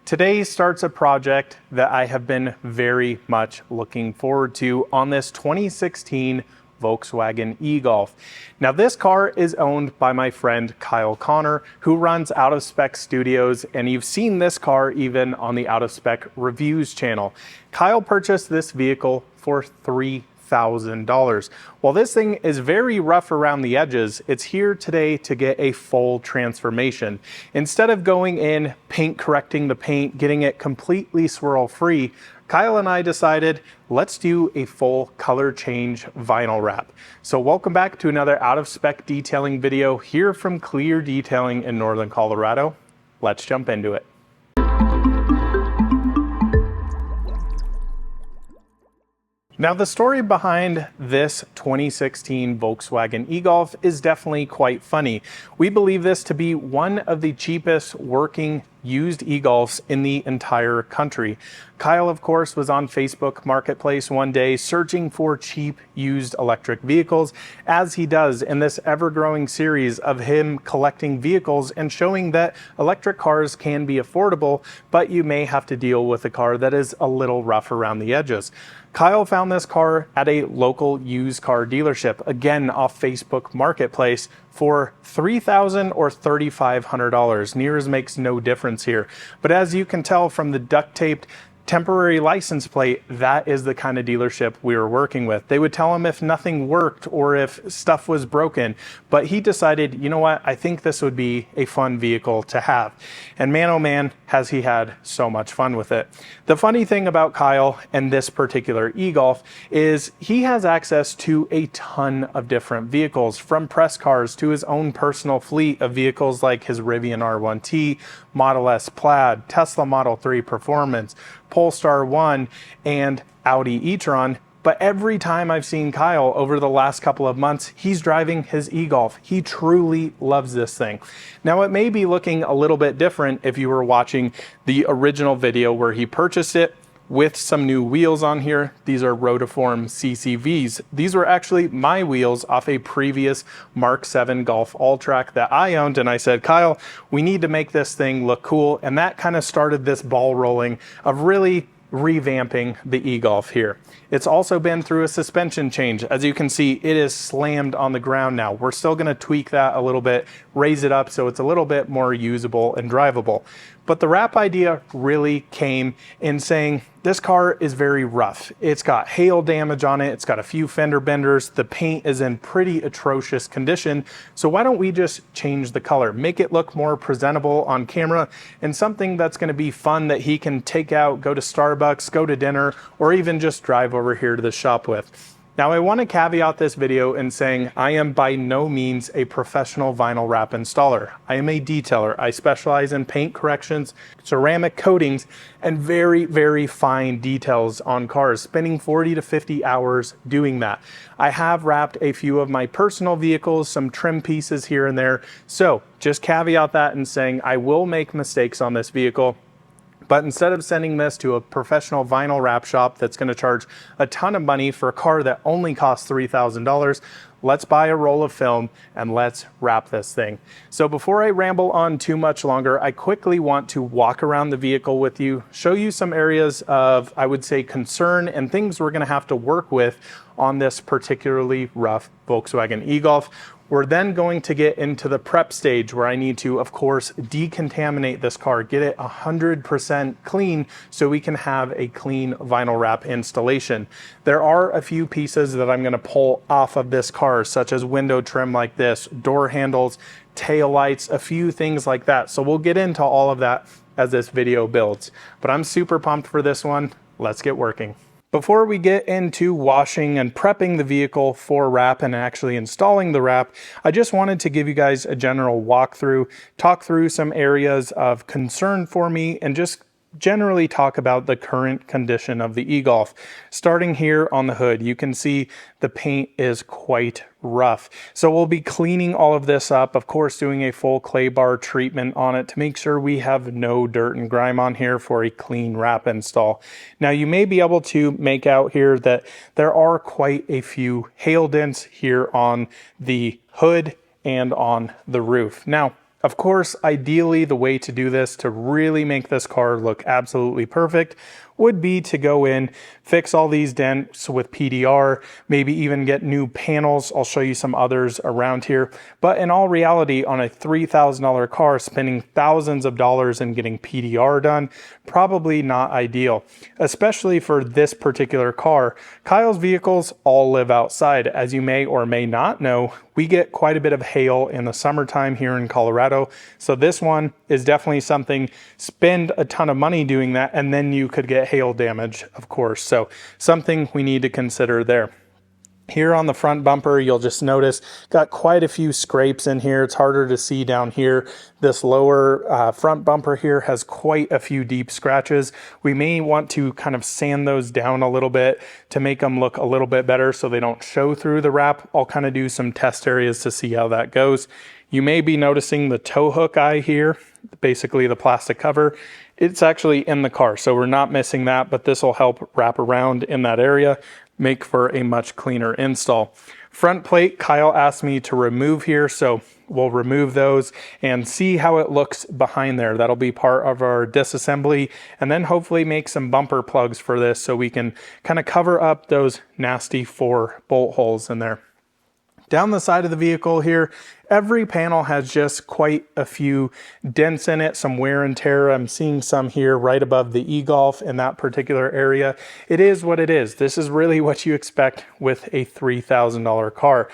Today starts a project that I have been very much looking forward to on this 2016 Volkswagen e-Golf. Now this car is owned by my friend Kyle Connor, who runs Out of Spec Studios, and you've seen this car even on the Out of Spec Reviews channel. Kyle purchased this vehicle for $3,000. While this thing is very rough around the edges, it's here today to get a full transformation. Instead of going in, paint correcting the paint, getting it completely swirl free, Kyle and I decided, let's do a full color change vinyl wrap. So welcome back to another Out of Spec detailing video here from Clear Detailing in Northern Colorado. Let's jump into it. Now the story behind this 2016 Volkswagen e-Golf is definitely quite funny. We believe this to be one of the cheapest working used e-Golfs in the entire country. Kyle, of course, was on Facebook Marketplace one day searching for cheap used electric vehicles, as he does in this ever-growing series of him collecting vehicles and showing that electric cars can be affordable, but you may have to deal with a car that is a little rough around the edges. Kyle found this car at a local used car dealership, again off Facebook Marketplace, for $3,000 or $3,500. Nears makes no difference here. But as you can tell from the duct taped temporary license plate, that is the kind of dealership we were working with. They would tell him if nothing worked or if stuff was broken, but he decided, you know what, I think this would be a fun vehicle to have. And man, oh man, has he had so much fun with it. The funny thing about Kyle and this particular e-Golf is he has access to a ton of different vehicles, from press cars to his own personal fleet of vehicles like his Rivian R1T, Model S Plaid, Tesla Model 3 Performance, Polestar 1, and Audi e-tron. But every time I've seen Kyle over the last couple of months, he's driving his e-Golf. He truly loves this thing. Now it may be looking a little bit different if you were watching the original video where he purchased it with some new wheels on here. These are Rotiform CCVs. These were actually my wheels off a previous Mark 7 Golf All-Track that I owned, and I said, Kyle, we need to make this thing look cool, and that kind of started this ball rolling of really revamping the e-Golf here. It's also been through a suspension change. As you can see, it is slammed on the ground now. We're still going to tweak that a little bit, raise it up so it's a little bit more usable and drivable. But the wrap idea really came in saying this car is very rough. It's got hail damage on it. It's got a few fender benders. The paint is in pretty atrocious condition. So why don't we just change the color, make it look more presentable on camera, and something that's going to be fun that he can take out, go to Starbucks, go to dinner, or even just drive over here to the shop with. Now I want to caveat this video in saying I am by no means a professional vinyl wrap installer. I am a detailer. I specialize in paint corrections, ceramic coatings, and very, very fine details on cars, spending 40 to 50 hours doing that. I have wrapped a few of my personal vehicles, some trim pieces here and there. So just caveat that in saying I will make mistakes on this vehicle. But instead of sending this to a professional vinyl wrap shop that's going to charge a ton of money for a car that only costs $3,000, let's buy a roll of film and let's wrap this thing. So before I ramble on too much longer, I quickly want to walk around the vehicle with you, show you some areas of, I would say, concern and things we're going to have to work with on this particularly rough Volkswagen e-Golf. We're then going to get into the prep stage where I need to, of course, decontaminate this car, get it 100% clean so we can have a clean vinyl wrap installation. There are a few pieces that I'm going to pull off of this car, such as window trim like this, door handles, tail lights, a few things like that. So we'll get into all of that as this video builds. But I'm super pumped for this one. Let's get working. Before we get into washing and prepping the vehicle for wrap and actually installing the wrap, I just wanted to give you guys a general walkthrough, talk through some areas of concern for me, and just generally talk about the current condition of the e-Golf. Starting here on the hood, you can see the paint is quite rough. So we'll be cleaning all of this up, of course doing a full clay bar treatment on it to make sure we have no dirt and grime on here for a clean wrap install. Now you may be able to make out here that there are quite a few hail dents here on the hood and on the roof. Now Of course, ideally, the way to do this to really make this car look absolutely perfect would be to go in, fix all these dents with PDR, maybe even get new panels. I'll show you some others around here. But in all reality, on a $3,000 car, spending thousands of dollars and getting PDR done, probably not ideal, especially for this particular car. Kyle's vehicles all live outside. As you may or may not know, we get quite a bit of hail in the summertime here in Colorado. So this one is definitely something, spend a ton of money doing that, and then you could get hail damage, of course. So something we need to consider there. Here on the front bumper, you'll just notice got quite a few scrapes in here. It's harder to see down here. This lower front bumper here has quite a few deep scratches. We may want to kind of sand those down a little bit to make them look a little bit better so they don't show through the wrap. I'll kind of do some test areas to see how that goes. You may be noticing the tow hook eye here, basically the plastic cover. It's actually in the car, so we're not missing that, but this will help wrap around in that area, make for a much cleaner install. Front plate, Kyle asked me to remove here, so we'll remove those and see how it looks behind there. That'll be part of our disassembly, and then hopefully make some bumper plugs for this so we can kind of cover up those nasty 4 bolt holes in there. Down the side of the vehicle here, every panel has just quite a few dents in it, some wear and tear. I'm seeing some here right above the e-Golf in that particular area. It is what it is. This is really what you expect with a $3,000 car.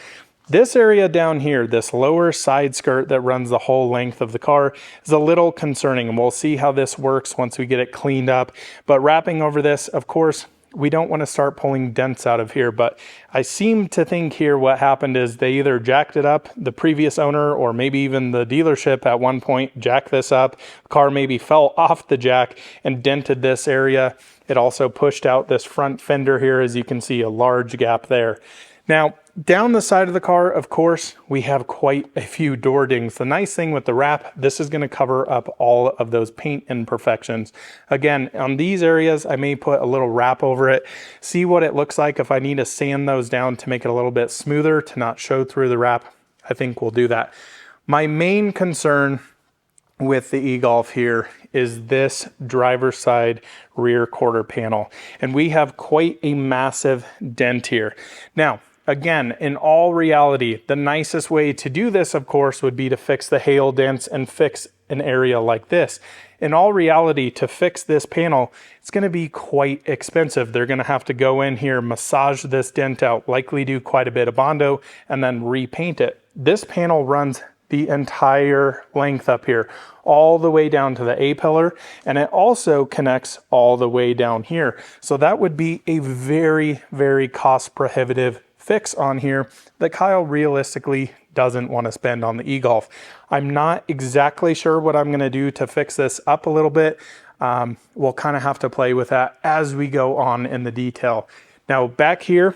This area down here, this lower side skirt that runs the whole length of the car, is a little concerning, and we'll see how this works once we get it cleaned up. But wrapping over this, of course, we don't want to start pulling dents out of here, but I seem to think here what happened is they either jacked it up, the previous owner, or maybe even the dealership at one point jacked this up. The car maybe fell off the jack and dented this area. It also pushed out this front fender here, as you can see, a large gap there. Now, down the side of the car, of course, we have quite a few door dings. The nice thing with the wrap, this is going to cover up all of those paint imperfections. Again, on these areas, I may put a little wrap over it, see what it looks like. If I need to sand those down to make it a little bit smoother, to not show through the wrap, I think we'll do that. My main concern with the e-Golf here is this driver's side rear quarter panel. And we have quite a massive dent here. Now, again, in all reality, the nicest way to do this, of course, would be to fix the hail dents and fix an area like this. In all reality, to fix this panel, it's going to be quite expensive. They're going to have to go in here, massage this dent out, likely do quite a bit of Bondo, and then repaint it. This panel runs the entire length up here, all the way down to the A-pillar, and it also connects all the way down here. So that would be a very, very cost prohibitive fix on here that Kyle realistically doesn't want to spend on the e-Golf. I'm not exactly sure what I'm going to do to fix this up a little bit. We'll kind of have to play with that as we go on in the detail. Now back here,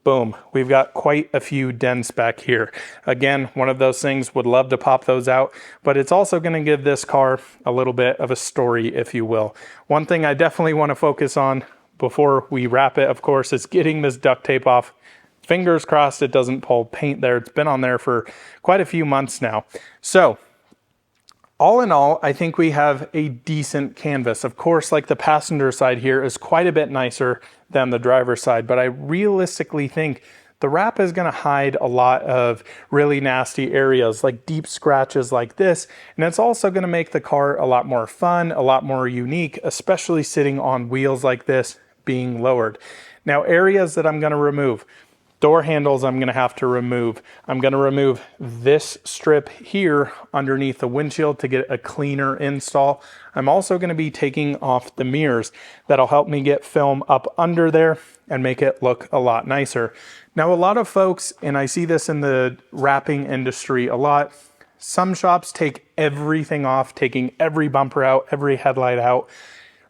boom, we've got quite a few dents back here. Again, one of those things, would love to pop those out, but it's also going to give this car a little bit of a story, if you will. One thing I definitely want to focus on before we wrap it, of course, is getting this duct tape off. Fingers crossed it doesn't pull paint there. It's been on there for quite a few months now. So all in all, I think we have a decent canvas. Of course, like the passenger side here is quite a bit nicer than the driver's side, but I realistically think the wrap is going to hide a lot of really nasty areas like deep scratches like this. And it's also going to make the car a lot more fun, a lot more unique, especially sitting on wheels like this being lowered. Now, areas that I'm going to remove. Door handles I'm going to have to remove. I'm going to remove this strip here underneath the windshield to get a cleaner install. I'm also going to be taking off the mirrors. That'll help me get film up under there and make it look a lot nicer. Now, a lot of folks, and I see this in the wrapping industry a lot, some shops take everything off, taking every bumper out, every headlight out.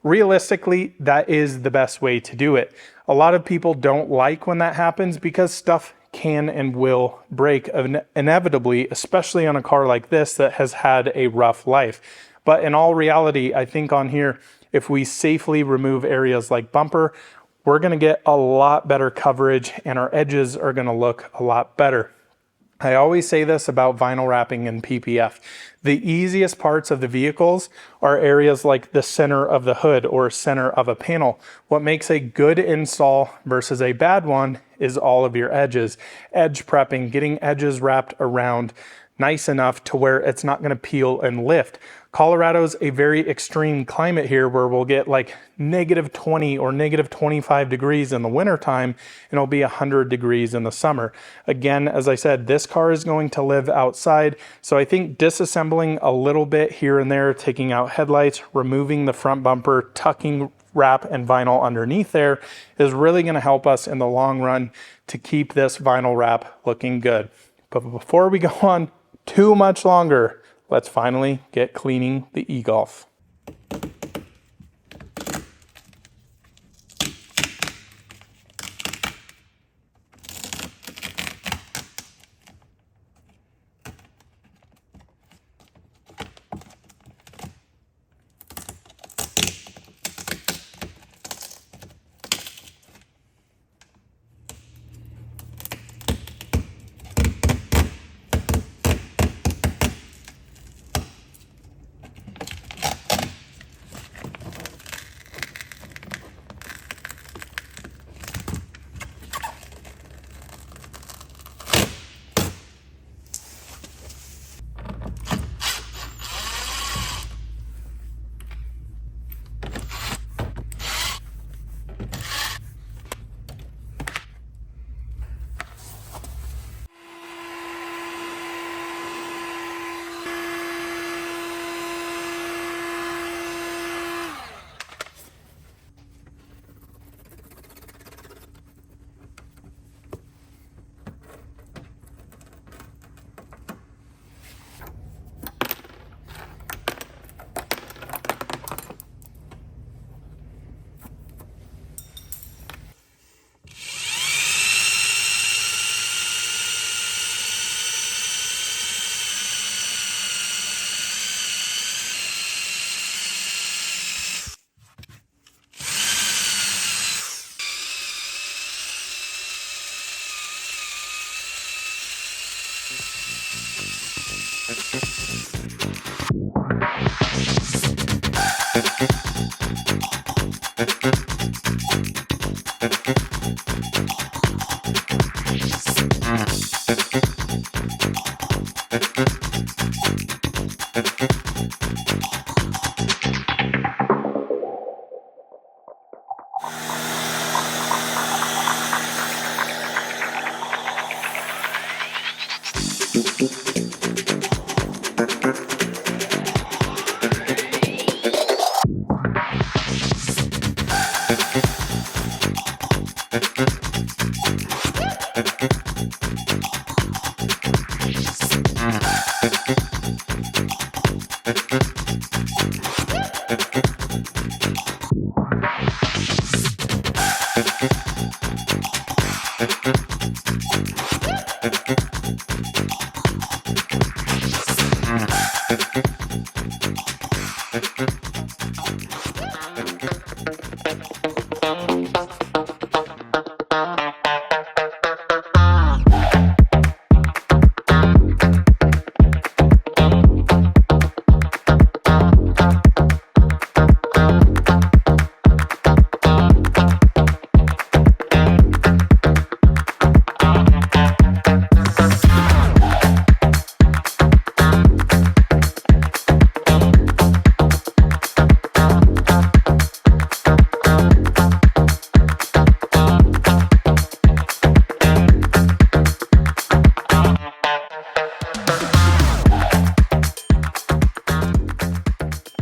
Realistically, that is the best way to do it. A lot of people don't like when that happens because stuff can and will break inevitably, especially on a car like this that has had a rough life. But in all reality, I think on here, if we safely remove areas like bumper, we're going to get a lot better coverage and our edges are going to look a lot better. I always say this about vinyl wrapping and PPF. The easiest parts of the vehicles are areas like the center of the hood or center of a panel. What makes a good install versus a bad one is all of your edges. Edge prepping, getting edges wrapped around nice enough to where it's not going to peel and lift. Colorado's a very extreme climate here where we'll get like -20 or -25 degrees in the wintertime, and it'll be 100 degrees in the summer. Again, as I said, this car is going to live outside, so I think disassembling a little bit here and there, taking out headlights, removing the front bumper, tucking wrap and vinyl underneath there is really going to help us in the long run to keep this vinyl wrap looking good. But before we go on too much longer, let's finally get cleaning the e-Golf.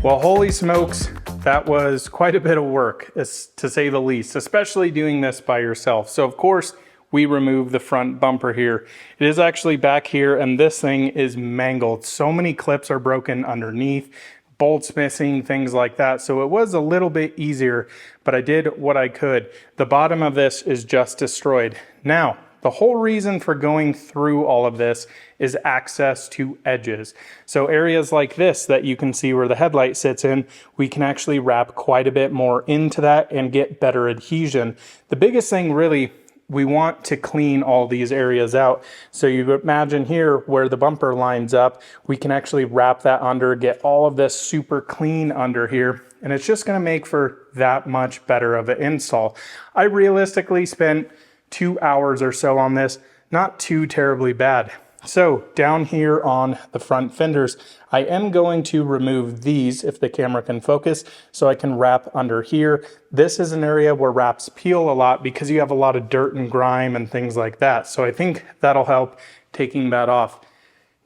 Well, holy smokes, that was quite a bit of work, to say the least, especially doing this by yourself. So of course, we remove the front bumper here. It is actually back here, and this thing is mangled. So many clips are broken underneath, bolts missing, things like that. So it was a little bit easier, but I did what I could. The bottom of this is just destroyed. Now, the whole reason for going through all of this is access to edges. So areas like this that you can see where the headlight sits in, we can actually wrap quite a bit more into that and get better adhesion. The biggest thing really we want to clean all these areas out. So you imagine here where the bumper lines up, we can actually wrap that under, get all of this super clean under here, and it's just gonna make for that much better of an install. I realistically spent 2 hours or so on this, not too terribly bad. So down here on the front fenders, I am going to remove these if the camera can focus, so I can wrap under here. This is an area where wraps peel a lot because you have a lot of dirt and grime and things like that. So I think that'll help taking that off.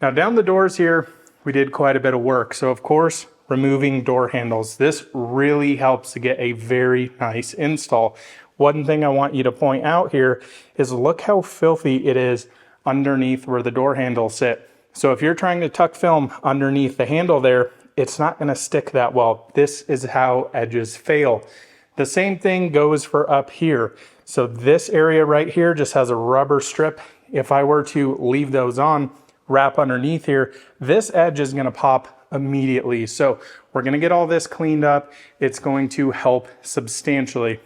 Now down the doors here, we did quite a bit of work. So of course, removing door handles. This really helps to get a very nice install. One thing I want you to point out here is look how filthy it is underneath where the door handles sit. So if you're trying to tuck film underneath the handle there, it's not gonna stick that well. This is how edges fail. The same thing goes for up here. So this area right here just has a rubber strip. If I were to leave those on, wrap underneath here, this edge is gonna pop immediately. So we're gonna get all this cleaned up. It's going to help substantially.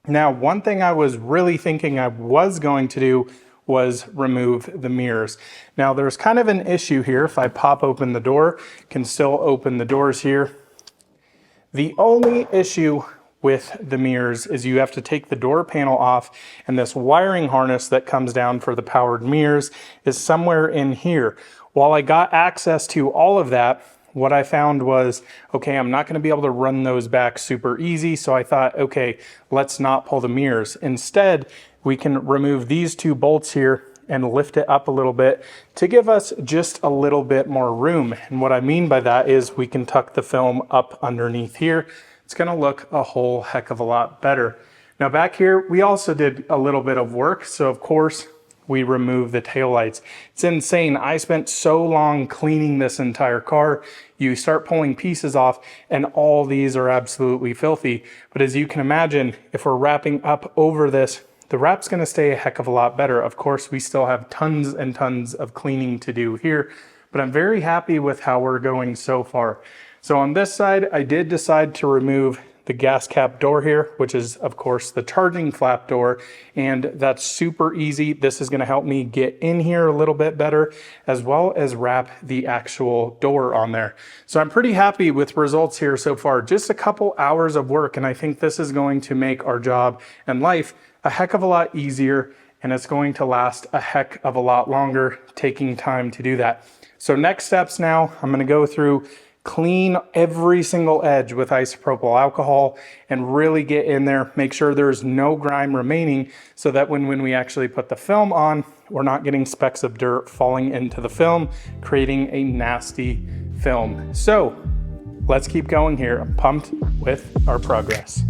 Now, one thing I was really thinking I was going to do was remove the mirrors. Now there's kind of an issue here. If I pop open the door, can still open the doors here. The only issue with the mirrors is you have to take the door panel off, and this wiring harness that comes down for the powered mirrors is somewhere in here. While I got access to all of that, what I found was, okay, I'm not gonna be able to run those back super easy, so I thought, okay, let's not pull the mirrors. Instead, we can remove these 2 bolts here and lift it up a little bit to give us just a little bit more room. And what I mean by that is we can tuck the film up underneath here. It's gonna look a whole heck of a lot better. Now back here, we also did a little bit of work. So of course, we remove the taillights. It's insane. I spent so long cleaning this entire car. You start pulling pieces off and all these are absolutely filthy. But as you can imagine, if we're wrapping up over this, the wrap's gonna stay a heck of a lot better. Of course, we still have tons and tons of cleaning to do here, but I'm very happy with how we're going so far. So on this side, I did decide to remove the gas cap door here, which is of course the charging flap door, and that's super easy. This is gonna help me get in here a little bit better, as well as wrap the actual door on there. So I'm pretty happy with results here so far. Just a couple hours of work, and I think this is going to make our job and life a heck of a lot easier, and it's going to last a heck of a lot longer taking time to do that. So next steps now, I'm gonna go through, clean every single edge with isopropyl alcohol and really get in there, make sure there's no grime remaining so that when we actually put the film on, we're not getting specks of dirt falling into the film, creating a nasty film. So let's keep going here. I'm pumped with our progress.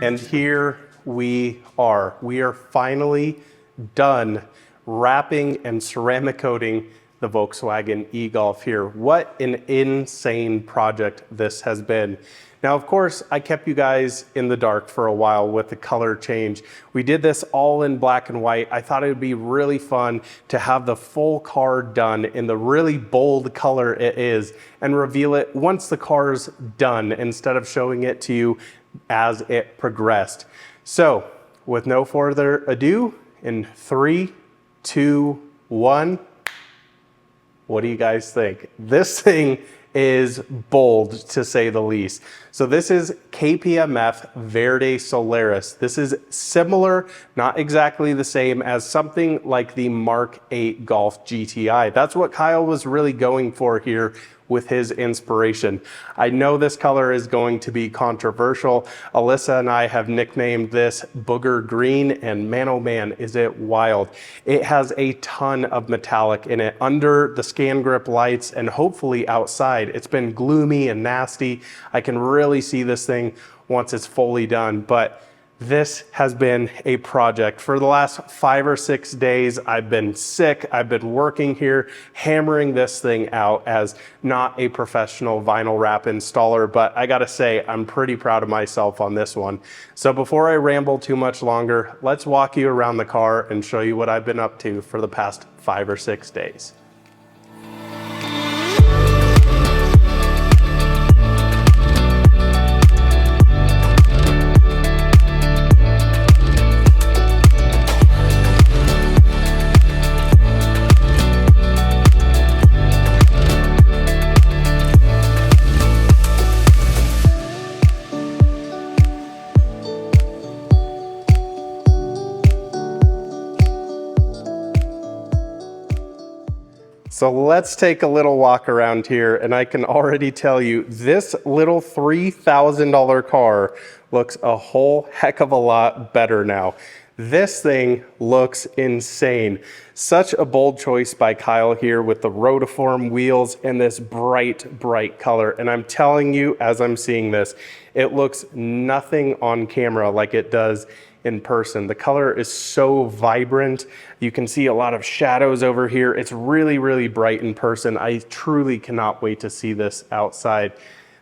And here we are. We are finally done wrapping and ceramic coating the Volkswagen e-Golf here. What an insane project this has been. Now, of course, I kept you guys in the dark for a while with the color change. We did this all in black and white. I thought it would be really fun to have the full car done in the really bold color it is and reveal it once the car's done instead of showing it to you as it progressed. So, with no further ado, in 3, 2, 1, what do you guys think? This thing is bold, to say the least. So this is KPMF Verde Solaris. This is similar, not exactly the same as something like the Mark 8 Golf GTI. That's what Kyle was really going for here with his inspiration. I know this color is going to be controversial. Alyssa and I have nicknamed this Booger Green, and man oh man, is it wild. It has a ton of metallic in it under the scan grip lights and hopefully outside. It's been gloomy and nasty. I can really see this thing once it's fully done, but this has been a project. For the last 5 or 6 days, I've been sick. I've been working here, hammering this thing out as not a professional vinyl wrap installer, but I gotta say, I'm pretty proud of myself on this one. So before I ramble too much longer, let's walk you around the car and show you what I've been up to for the past 5 or 6 days. So let's take a little walk around here, and I can already tell you this little $3,000 car looks a whole heck of a lot better now. This thing looks insane. Such a bold choice by Kyle here with the rotiform wheels and this bright, bright color. And I'm telling you, as I'm seeing this, it looks nothing on camera like it does in person. The color is so vibrant. You can see a lot of shadows over here. It's really, really bright in person. I truly cannot wait to see this outside.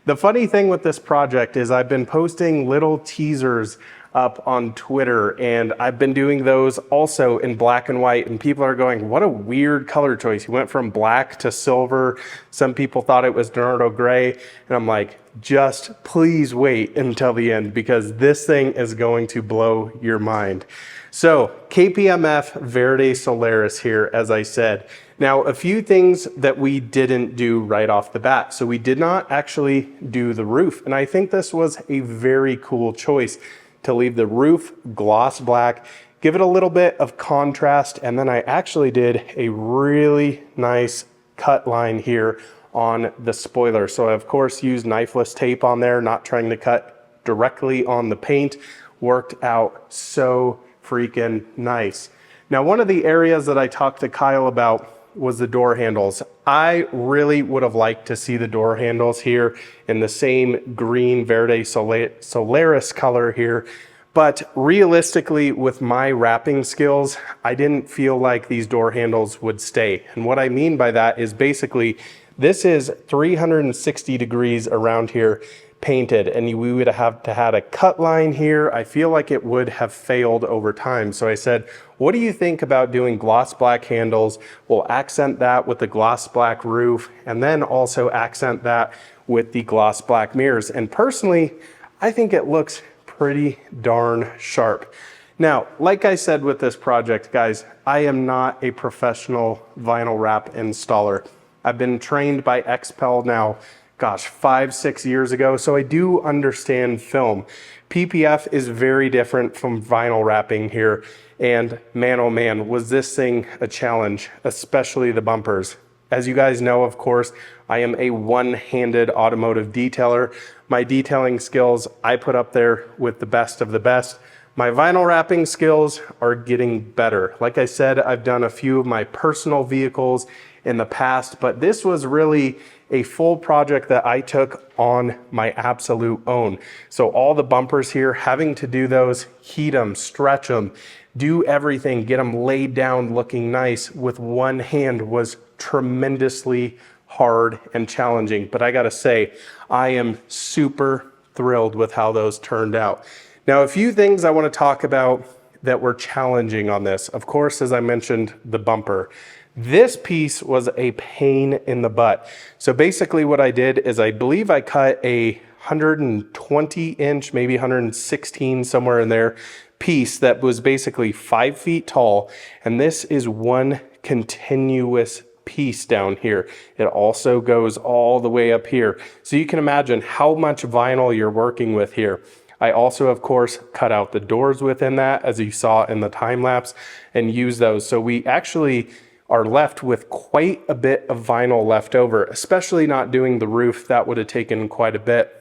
The funny thing with this project is I've been posting little teasers up on Twitter, and I've been doing those also in black and white, and people are going, what a weird color choice. You went from black to silver. Some people thought it was Dorado gray, and I'm like, just please wait until the end because this thing is going to blow your mind. So KPMF Verde Solaris here, as I said. Now, a few things that we didn't do right off the bat. So we did not actually do the roof, and I think this was a very cool choice to leave the roof gloss black, give it a little bit of contrast, and then I actually did a really nice cut line here on the spoiler. So I of course used knifeless tape on there, not trying to cut directly on the paint. Worked out so freaking nice. Now, one of the areas that I talked to Kyle about was the door handles. I really would have liked to see the door handles here in the same green Verde Solaris color here. But realistically, with my wrapping skills, I didn't feel like these door handles would stay. And what I mean by that is basically, this is 360 degrees around here painted, and we would have to had a cut line here. I feel like it would have failed over time. So I said, what do you think about doing gloss black handles? We'll accent that with the gloss black roof, and then also accent that with the gloss black mirrors. And personally, I think it looks pretty darn sharp. Now, like I said with this project, guys, I am not a professional vinyl wrap installer. I've been trained by XPEL now, gosh, 5-6 years ago, so I do understand film. PPF is very different from vinyl wrapping here, and man oh man, was this thing a challenge, especially the bumpers. As you guys know, of course, I am a one-handed automotive detailer. My detailing skills I put up there with the best of the best, My vinyl wrapping skills are getting better. Like I said, I've done a few of my personal vehicles in the past, but this was really a full project that I took on my absolute own. So all the bumpers here, having to do those, heat them, stretch them, do everything, get them laid down looking nice with one hand was tremendously hard and challenging. But I gotta say, I am super thrilled with how those turned out. Now, a few things I want to talk about that were challenging on this. Of course, as I mentioned, the bumper. This piece was a pain in the butt. So basically what I did is I believe I cut a 120 inch, maybe 116, somewhere in there, piece that was basically 5 feet tall. And this is one continuous piece down here. It also goes all the way up here. So you can imagine how much vinyl you're working with here. I also, of course, cut out the doors within that, as you saw in the time lapse, and use those. So we actually are left with quite a bit of vinyl left over, especially not doing the roof. That would have taken quite a bit.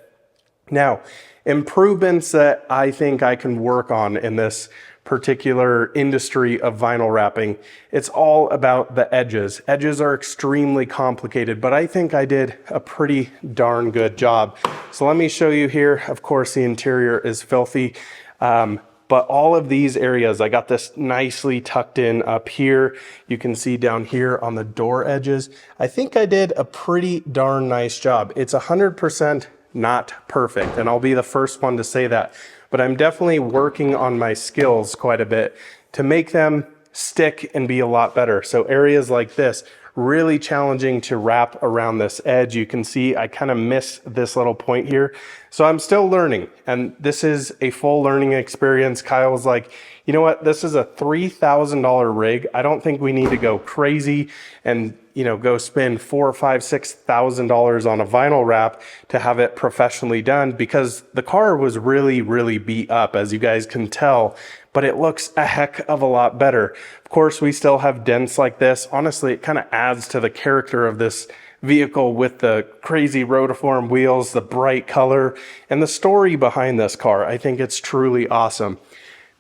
Now, improvements that I think I can work on in this particular industry of vinyl wrapping, it's all about the edges. Edges are extremely complicated, but I think I did a pretty darn good job. So let me show you here. Of course, the interior is filthy, but all of these areas, I got this nicely tucked in up here. You can see down here on the door edges. I think I did a pretty darn nice job. It's 100% not perfect, and I'll be the first one to say that. But I'm definitely working on my skills quite a bit to make them stick and be a lot better. So areas like this, really challenging to wrap around this edge. You can see I kind of missed this little point here. So I'm still learning, and this is a full learning experience. Kyle was like, you know what, this is a $3,000 rig. I don't think we need to go crazy and go spend $4,000 or $5,000, $6,000 on a vinyl wrap to have it professionally done, because the car was really, really beat up, as you guys can tell, but it looks a heck of a lot better. Of course, we still have dents like this. Honestly, it kind of adds to the character of this vehicle with the crazy rotiform wheels, the bright color, and the story behind this car. I think it's truly awesome.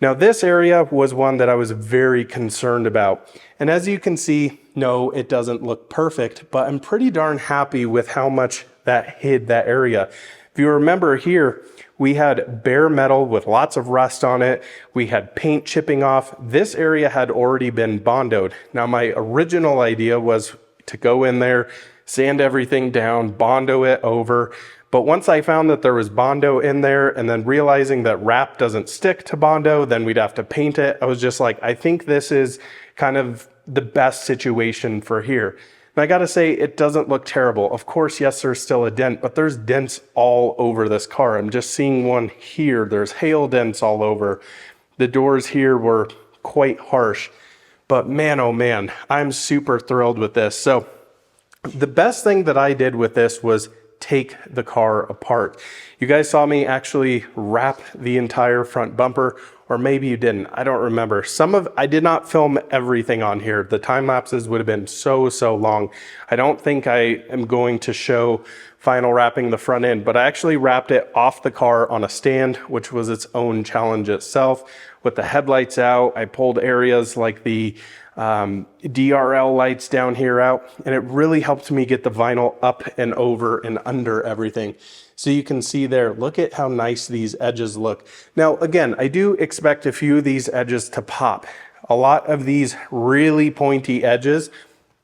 Now, this area was one that I was very concerned about. And as you can see, no, it doesn't look perfect, but I'm pretty darn happy with how much that hid that area. If you remember here, we had bare metal with lots of rust on it. We had paint chipping off. This area had already been bondoed. Now, my original idea was to go in there, sand everything down, bondo it over. But once I found that there was Bondo in there, and then realizing that wrap doesn't stick to Bondo, then we'd have to paint it. I was just like, I think this is kind of the best situation for here. And I gotta say, it doesn't look terrible. Of course, yes, there's still a dent, but there's dents all over this car. I'm just seeing one here. There's hail dents all over. The doors here were quite harsh. But man, oh man, I'm super thrilled with this. So the best thing that I did with this was take the car apart. You guys saw me actually wrap the entire front bumper, or maybe you didn't. I don't remember. I did not film everything on here. The time lapses would have been so long. I don't think I am going to show final wrapping the front end, but I actually wrapped it off the car on a stand, which was its own challenge itself. With the headlights out, I pulled areas like the DRL lights down here out, and it really helped me get the vinyl up and over and under everything. So you can see there, look at how nice these edges look. Now, again, I do expect a few of these edges to pop. A lot of these really pointy edges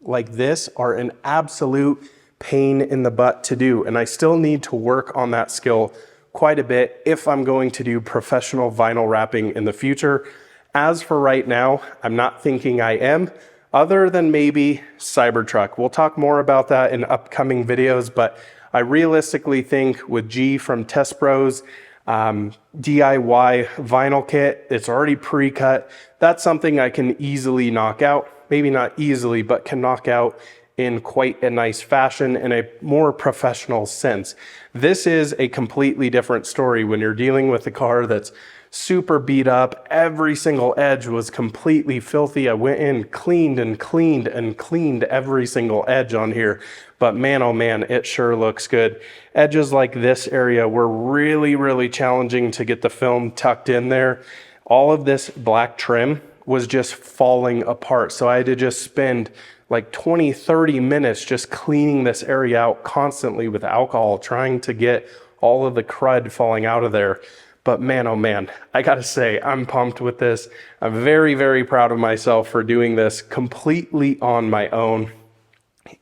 like this are an absolute pain in the butt to do, and I still need to work on that skill quite a bit if I'm going to do professional vinyl wrapping in the future. As for right now, I'm not thinking I am, other than maybe Cybertruck. We'll talk more about that in upcoming videos, but I realistically think with G from Test Bros, DIY vinyl kit, it's already pre-cut. That's something I can easily knock out. Maybe not easily, but can knock out in quite a nice fashion in a more professional sense. This is a completely different story when you're dealing with a car that's super beat up. Every single edge was completely filthy. I went in, cleaned and cleaned and cleaned every single edge on here. But man, oh man, it sure looks good. Edges like this area were really challenging to get the film tucked in there. all of this black trim was just falling apart. So I had to just spend like 20, 30 minutes just cleaning this area out constantly with alcohol, trying to get all of the crud falling out of there. But man, oh man, I gotta say, I'm pumped with this. I'm very, very proud of myself for doing this completely on my own.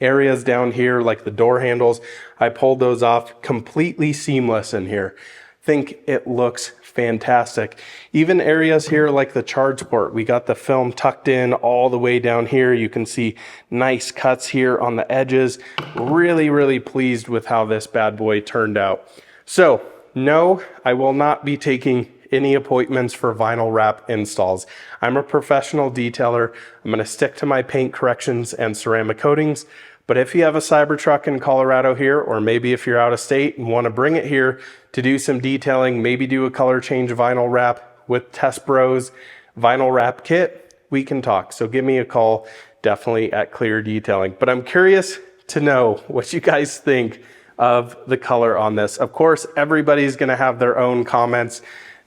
Areas down here, like the door handles, I pulled those off completely seamless in here. Think it looks fantastic. Even areas here like the charge port, we got the film tucked in all the way down here. You can see nice cuts here on the edges. Really, really pleased with how this bad boy turned out. So, no, I will not be taking any appointments for vinyl wrap installs. I'm a professional detailer. I'm going to stick to my paint corrections and ceramic coatings. But if you have a Cybertruck in Colorado here, or maybe if you're out of state and want to bring it here to do some detailing, maybe do a color change vinyl wrap with Test Bros vinyl wrap kit, we can talk. So give me a call, definitely at Clear Detailing. But I'm curious to know what you guys think of the color on this. Of course, everybody's going to have their own comments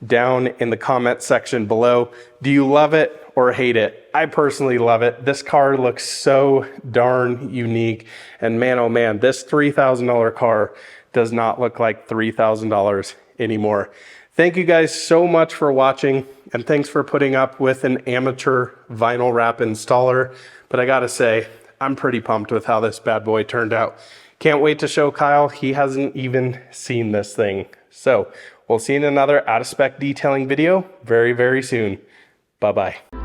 down in the comment section below. Do you love it or hate it? I personally love it. This car looks so darn unique. And man, oh man, this $3,000 car does not look like $3,000 anymore. Thank you guys so much for watching, and thanks for putting up with an amateur vinyl wrap installer. But I gotta say, I'm pretty pumped with how this bad boy turned out. Can't wait to show Kyle. He hasn't even seen this thing. So we'll see you in another out of spec detailing video very, very soon. Bye-bye.